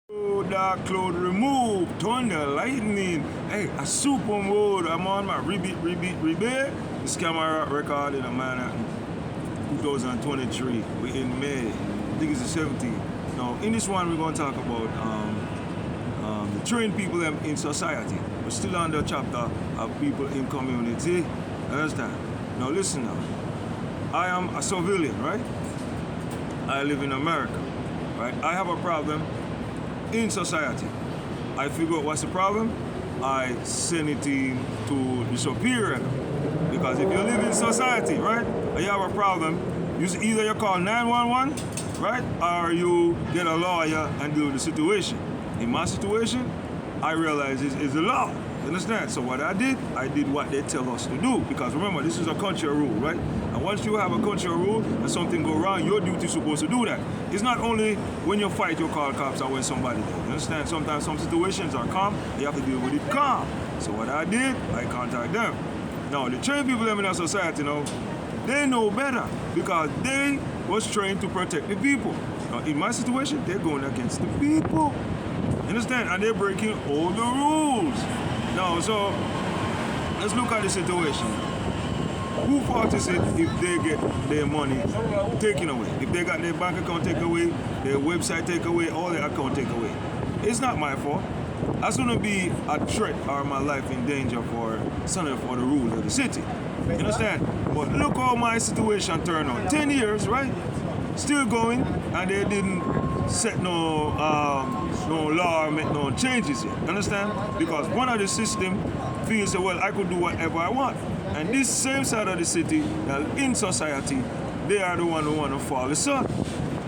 Dark cloud removed, thunder, lightning. Hey, a super mode. I'm on my rebeat. This camera recording in Manhattan, 2023. We're in May. I think it's the 17th. Now, in this one, we're going to talk about the trained people in society. We're still on the chapter of people in community. Understand? Now, listen now. I am a civilian, right? I live in America, right? I have a problem in society. I figure out what's the problem. I send it in to the superior. Because if you live in society, right, and you have a problem, either you call 911, right, or you get a lawyer and deal with the situation. In my situation, I realize it's the law. You understand? So what I did what they tell us to do. Because remember, this is a country rule, right? And once you have a country rule and something go wrong, your duty is supposed to do that. It's not only when you fight you call cops or when somebody does. You understand? Sometimes some situations are calm, you have to deal with it calm. So what I did, I contact them. Now, the trained people in our society now, they know better because they was trained to protect the people. Now, in my situation, they're going against the people. You understand? And they're breaking all the rules. Now, so let's look at the situation. Who fault is it if they get their money taken away? If they got their bank account taken away, their website taken away, all their account taken away? It's not my fault. I shouldn't be a threat or my life in danger for something for the rules of the city. You understand? But look how my situation turned out. 10 years, right? Still going, and they didn't set no law or make no changes yet. Understand? Because one of the system feels that, well, I could do whatever I want. And this same side of the city, in society, they are the one who want to fall asleep.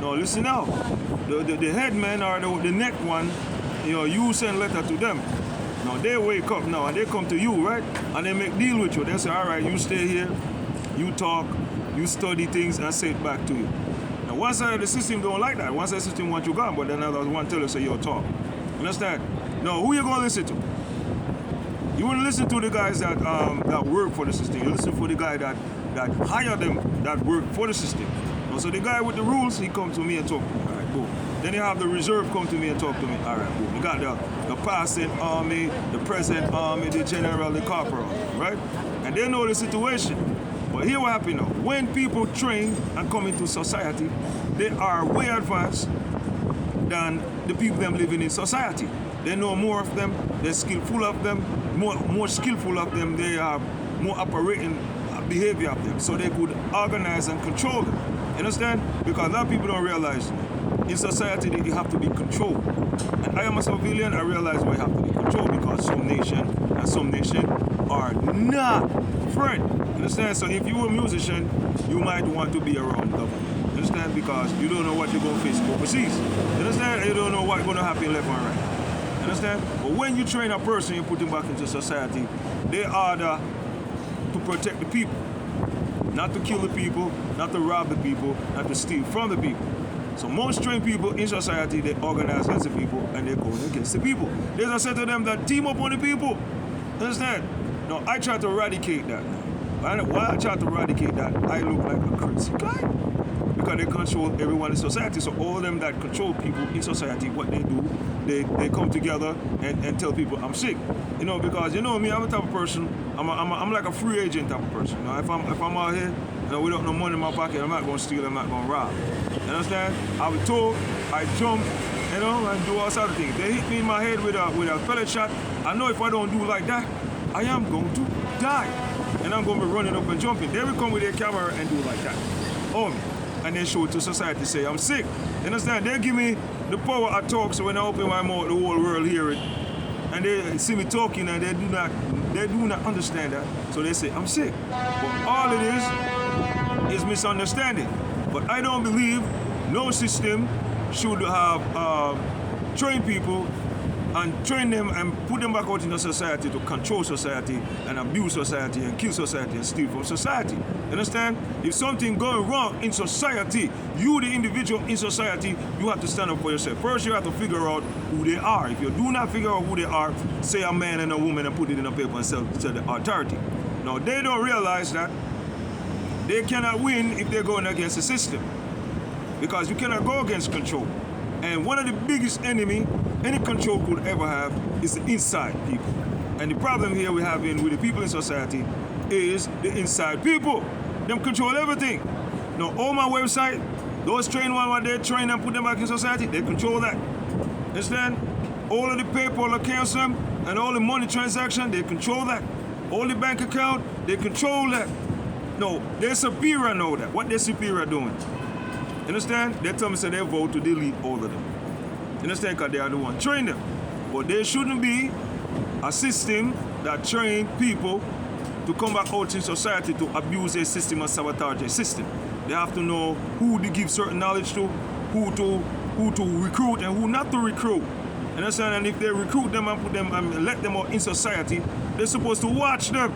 Now listen now. The headman or the neck one, you send letter to them. Now they wake up now and they come to you, right? And they make deal with you. They say, all right, you stay here, you talk, you study things and say it back to you. Now one side of the system don't like that. One side of the system want you gone, but then another one tell you, say, yo, talk. Understand? Now who you gonna listen to? You wouldn't listen to the guys that work for the system. You listen for the guy that hire them, that work for the system. Now, so the guy with the rules, he come to me and talk to me. All right, cool. Then you have the reserve come to me and talk to me. All right, cool. We got the passing army, the present army, the general, the corporal, right? And they know the situation. But here what happens now. When people train and come into society, they are way advanced than the people them living in society. They know more of them, they're skillful of them, more skillful of them, they have more operating behavior of them, so they could organize and control them. You understand? Because a lot of people don't realize in society that you have to be controlled. And I am a civilian, I realize why you have to be controlled because some nation are not friends. You understand? So if you're a musician, you might want to be around government. You understand? Because you don't know what you're going to face overseas. You understand? You don't know what's going to happen left and right. Understand? But when you train a person, you put him back into society, they are to protect the people. Not to kill the people, not to rob the people, not to steal from the people. So most trained people in society, they organize against the people and they go against the people. There's a set of them that team up on the people. Understand? Now, I try to eradicate that. Why I try to eradicate that, I look like a crazy guy. Because they control everyone in society. So all of them that control people in society, what they do, they come together and tell people I'm sick. Because me, I'm a type of person, I'm like a free agent type of person. If I'm out here without no money in my pocket, I'm not gonna steal, I'm not gonna rob. You understand? I would talk, I jump, and do all sorts of things. They hit me in my head with a pellet shot. I know if I don't do like that, I am going to die. And I'm gonna be running up and jumping. They will come with their camera and do like that. Oh, and then show it to society, say I'm sick. You understand? They give me the power I talk, so when I open my mouth, the whole world hear it. And they see me talking and they do not understand that. So they say I'm sick. But all it is misunderstanding. But I don't believe no system should have trained people and train them and put them back out in the society to control society and abuse society and kill society and steal from society. You understand? If something going wrong in society, you the individual in society, you have to stand up for yourself. First you have to figure out who they are. If you do not figure out who they are, say a man and a woman and put it in a paper and sell the authority. Now they don't realize that they cannot win if they're going against the system. Because you cannot go against control. And one of the biggest enemy any control could ever have is the inside people. And the problem here we have with the people in society is the inside people. Them control everything. Now, all my website, those train one what they train and put them back in society, they control that. Understand? All of the paper, all the accounts them, and all the money transaction, they control that. All the bank account, they control that. No, their superior know that. What their superior doing? You understand? They tell me say they vote to delete all of them. You understand? Because they are the one train them. But there shouldn't be a system that train people to come back out in society to abuse their system and sabotage their system. They have to know who to give certain knowledge to, who to recruit and who not to recruit. You understand? And if they recruit them and put them and let them out in society, they're supposed to watch them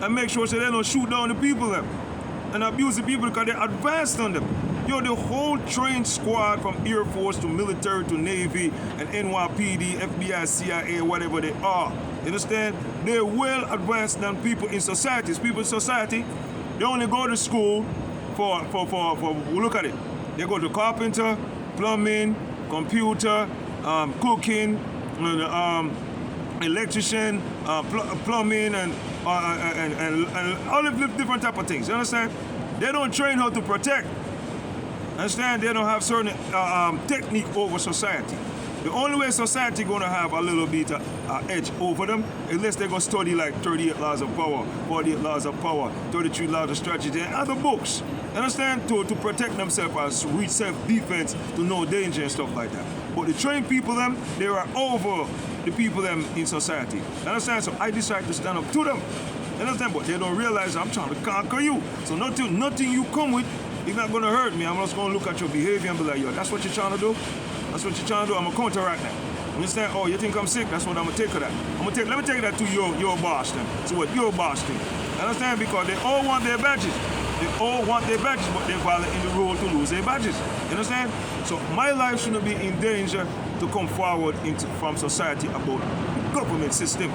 and make sure so they don't shoot down the people them and abuse the people because they're advanced on them. Yo, the whole trained squad from Air Force to military to Navy and NYPD, FBI, CIA, whatever they are. You understand? They're well advanced than people in society. People in society, they only go to school for look at it. They go to carpenter, plumbing, computer, cooking, electrician, plumbing, and all of the different type of things. You understand? They don't train how to protect. Understand? They don't have certain technique over society. The only way society gonna have a little bit edge over them unless they go study like 38 laws of power, 48 laws of power, 33 laws of strategy, and other books. Understand? To protect themselves, as reach self-defense, to know danger and stuff like that. But the trained people them, they are over the people them in society. Understand? So I decided to stand up to them. Understand? But they don't realize I'm trying to conquer you. So nothing you come with is not gonna hurt me. I'm just gonna look at your behavior and be like, yo, that's what you're trying to do? That's what you're trying to do? I'm gonna counteract that. Understand? Oh, you think I'm sick? That's what I'm gonna take of that. Let me take that to your boss then. So what your boss think. Understand? Because they all want their badges. They all want their badges, but they're violating the rule to lose their badges. You understand? So my life shouldn't be in danger to come forward from society about the government system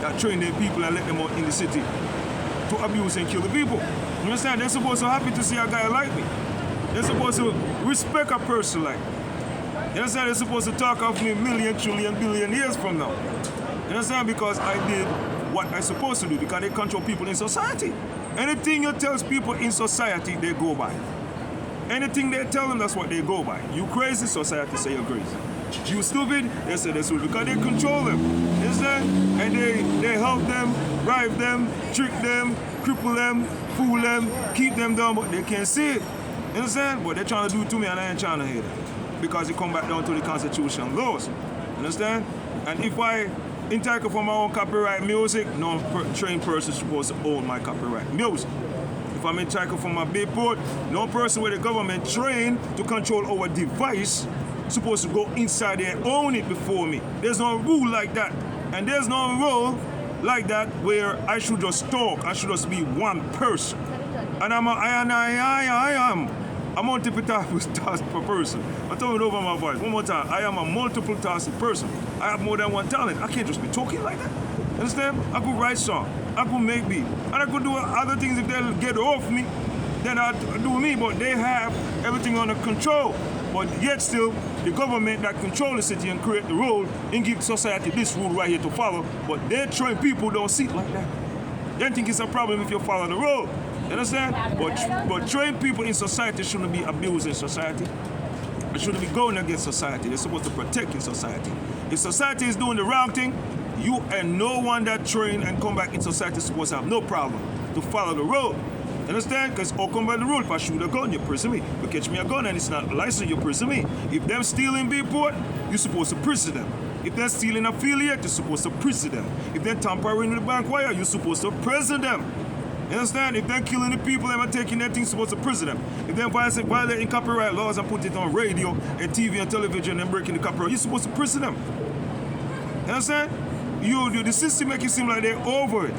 that train their people and let them out in the city to abuse and kill the people. You understand? They're supposed to be happy to see a guy like me. They're supposed to respect a person like me. You understand? They're supposed to talk of me million, trillion, billion years from now. You understand? Because I did what I'm supposed to do, because they control people in society. Anything you tell people in society, they go by. Anything they tell them, that's what they go by. You crazy, society say you're crazy. You stupid, they say they're stupid, because they control them. You understand? And they help them, bribe them, trick them, cripple them, fool them, keep them down, but they can't see it. You understand? But they're trying to do it to me, and I ain't trying to hear that. Because it come back down to the Constitution laws. Understand? And if I entitled for my own copyright music, no trained person is supposed to own my copyright music. If I'm entitled for my billboard, no person with the government trained to control our device supposed to go inside there and own it before me. There's no rule like that. And there's no rule like that where I should just talk. I should just be one person. And I am a multiple-tasked person. I told it over my voice. One more time. I am a multiple-tasked person. I have more than one talent. I can't just be talking like that. Understand? I could write songs. I could make beats. And I could do other things if they'll get off me. Then I'll do me. But they have everything under control. But yet still, the government that control the city and create the rule and give society this rule right here to follow. But they train people don't see it like that. They think it's a problem if you follow the rule. You understand? But trained people in society shouldn't be abusing society. They shouldn't be going against society. They're supposed to protect in society. If society is doing the wrong thing, you and no one that trained and come back in society is supposed to have no problem to follow the rule. You understand? Because all come by the rule. If I shoot a gun, you prison me. If you catch me a gun and it's not licensed, you prison me. If them stealing Bayport, you're supposed to prison them. If they're stealing affiliate, you're supposed to prison them. If they're tampering with the bank wire, you're supposed to prison them. You understand? If they're killing the people and taking their things, supposed to prison them. If they're violating copyright laws and put it on radio and TV and television and breaking the copyright, you're supposed to prison them. You understand? The system make it seem like they're over it.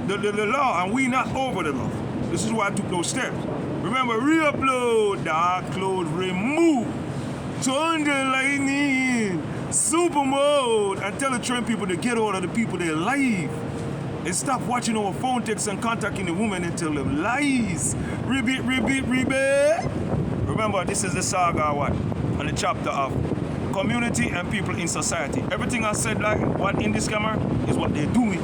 The law, and we not over the law. This is why I took those steps. Remember, re-upload, dark cloud, remove, turn the lightning, super mode, and tell the trained people to get all of the people their life. And stop watching our phone texts and contacting the women and tell them lies. Repeat. Remember, this is the saga what? on the chapter of community and people in society. Everything I said, like what in this camera, is what they're doing.